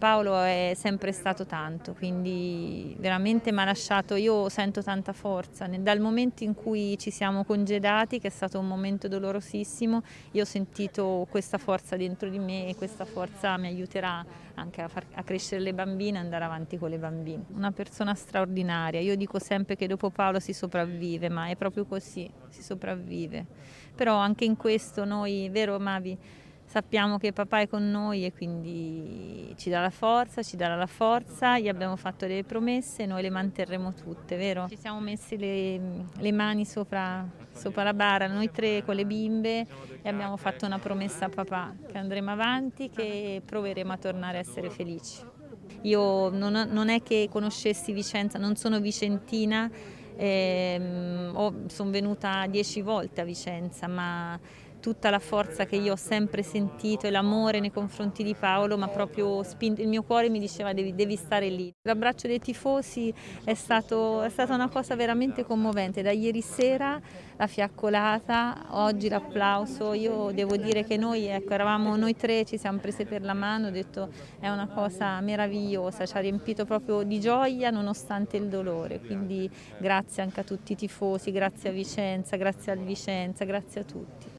Paolo è sempre stato tanto, quindi veramente mi ha lasciato, io sento tanta forza, dal momento in cui ci siamo congedati, che è stato un momento dolorosissimo, io ho sentito questa forza dentro di me e questa forza mi aiuterà anche a crescere le bambine e andare avanti con le bambine. Una persona straordinaria, io dico sempre che dopo Paolo si sopravvive, ma è proprio così, si sopravvive. Però anche in questo noi, vero Mavi, sappiamo che papà è con noi e quindi ci dà la forza, ci darà la forza, gli abbiamo fatto delle promesse e noi le manterremo tutte, vero? Ci siamo messi le mani sopra la bara, noi tre con le bimbe e abbiamo fatto una promessa a papà che andremo avanti, che proveremo a tornare a essere felici. Io non è che conoscessi Vicenza, non sono vicentina, sono venuta 10 volte a Vicenza, ma tutta la forza che io ho sempre sentito e l'amore nei confronti di Paolo mi ha proprio spinto, il mio cuore mi diceva devi stare lì. L'abbraccio dei tifosi è stata una cosa veramente commovente, da ieri sera la fiaccolata, oggi l'applauso, io devo dire che noi, ecco, eravamo noi tre, ci siamo prese per la mano, ho detto è una cosa meravigliosa, ci ha riempito proprio di gioia nonostante il dolore, quindi grazie anche a tutti i tifosi, grazie a Vicenza, grazie al Vicenza, grazie a tutti.